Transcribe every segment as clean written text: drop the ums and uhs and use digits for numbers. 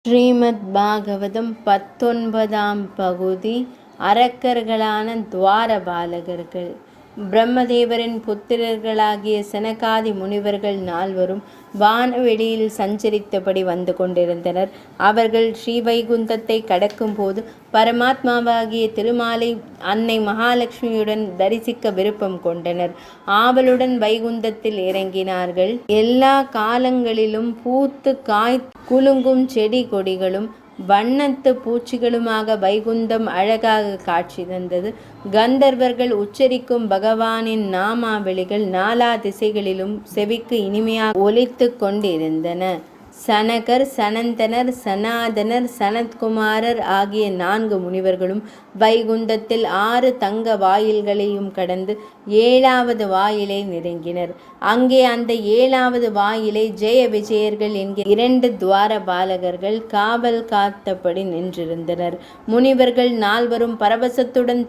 ஸ்ரீமத் பாகவதம் 19ஆம் பகுதி. அரக்கர்களான துவாரபாலகர்கள். பிரம்மதேவரின் புத்திரர்களாகிய சனகாதி முனிவர்கள் நால்வரும் வானவெளியில் சஞ்சரித்தபடி வந்து கொண்டிருந்தனர். அவர்கள் ஸ்ரீவைகுந்தத்தை கடக்கும் போது பரமாத்மாவாகிய திருமாலை அன்னை மகாலட்சுமியுடன் தரிசிக்க விருப்பம் கொண்டனர். ஆவலுடன் வைகுந்தத்தில் இறங்கினார்கள். எல்லா காலங்களிலும் பூத்து காய் குலுங்கும் செடி கொடிகளும் வண்ணத்து பூச்சிகளுமாக வைகுந்தம் அழகாக காட்சி தந்தது. கந்தர்வர்கள் உச்சரிக்கும் பகவானின் நாமாவளிகள் நாலா திசைகளிலும் செவிக்கு இனிமையாக ஒலித்து கொண்டிருந்தன. சனகர், சனந்தனர், சனாதனர், சனத்குமாரர் ஆகிய 4 முனிவர்களும் வைகுந்தத்தில் 6 தங்க வாயில்களையும் கடந்து 7வது வாயிலை நெருங்கினர். அங்கே அந்த 7வது வாயிலை ஜெய விஜயர்கள் என்கிற 2 துவாரபாலகர்கள் காவல் காத்தபடி நின்றிருந்தனர். முனிவர்கள் 4வரும் பரவசத்துடன்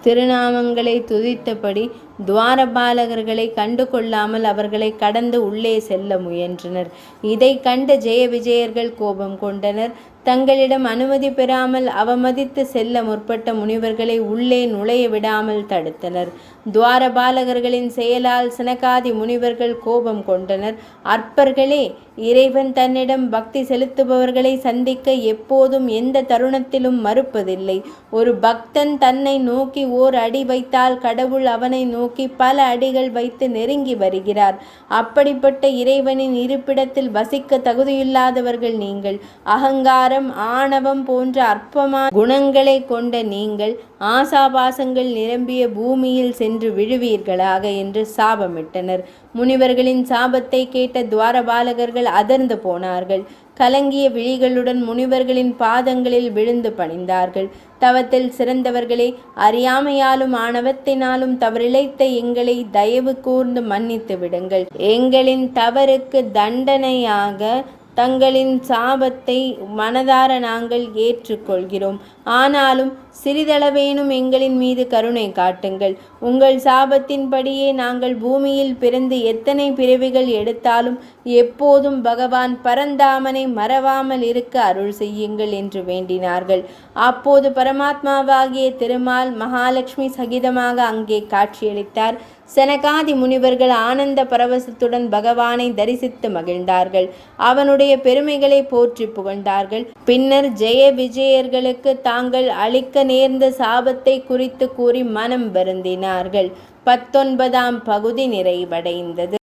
திருநாமங்களை துதித்தபடி துவாரபாலகர்களை கண்டு கொள்ளாமல் அவர்களை கடந்து உள்ளே செல்ல முயன்றனர். இதை கண்ட ஜெய விஜயர்கள் கோபம் கொண்டனர். தங்களிடம் அனுமதி பெறாமல் அவமதித்து செல்ல முற்பட்ட முனிவர்களை உள்ளே நுழைய விடாமல் தடுத்தனர். துவாரபாலகர்களின் செயலால் சனகாதி முனிவர்கள் கோபம் கொண்டனர். அற்பர்களே, இறைவன் தன்னிடம் பக்தி செலுத்துபவர்களை சந்திக்க எப்போதும் எந்த தருணத்திலும் மறுப்பதில்லை. ஒரு பக்தன் தன்னை நோக்கி ஓர் அடி வைத்தால் கடவுள் அவனை நோக்கி பல அடிகள் வைத்து நெருங்கி வருகிறார். அப்படிப்பட்ட இறைவனின் இருப்பிடத்தில் வசிக்க தகுதியில்லாதவர்கள் நீங்கள். அகங்காரம், ஆணவம் போன்ற அற்பமான குணங்களை கொண்ட நீங்கள் ஆசாபாசங்கள் நிரம்பிய பூமியில் சென்று விழுவீர்களாக என்று சாபமிட்டனர். முனிவர்களின் சாபத்தை கேட்ட துவாரபாலகர்கள் அதிர்ந்து போனார்கள். கலங்கிய விழிகளுடன் முனிவர்களின் பாதங்களில் விழுந்து பணிந்தார்கள். தவத்தில் சிறந்தவர்களே, அறியாமையாலும் ஆணவத்தினாலும் தவறிழைத்த எங்களை தயவு கூர்ந்து மன்னித்து விடுங்கள். எங்களின் தவறுக்கு தண்டனையாக தங்களின் சாபத்தை மனதார நாங்கள் ஏற்றுக்கொள்கிறோம். ஆனாலும் சிறிதளவேனும் எங்களின் மீது கருணை காட்டுங்கள். உங்கள் சாபத்தின்படியே நாங்கள் பூமியில் பிறந்து எத்தனை பிறவிகள் எடுத்தாலும் எப்போதும் பகவான் பரந்தாமனை மறவாமல் இருக்க அருள் செய்யுங்கள் என்று வேண்டினார்கள். அப்போது பரமாத்மாவாகிய திருமால் மகாலட்சுமி சகிதமாக அங்கே காட்சியளித்தார். சனகாதி முனிவர்கள் ஆனந்த பரவசத்துடன் பகவானை தரிசித்து மகிழ்ந்தார்கள். அவனுடைய பெருமைகளை போற்றி புகழ்ந்தார்கள். பின்னர் ஜெய விஜயர்களுக்கு தாங்கள் அளிக்க நேர்ந்த சாபத்தை குறித்து கூறி மனம் வருந்தினார்கள். 19ஆம் பகுதி நிறைவடைந்தது.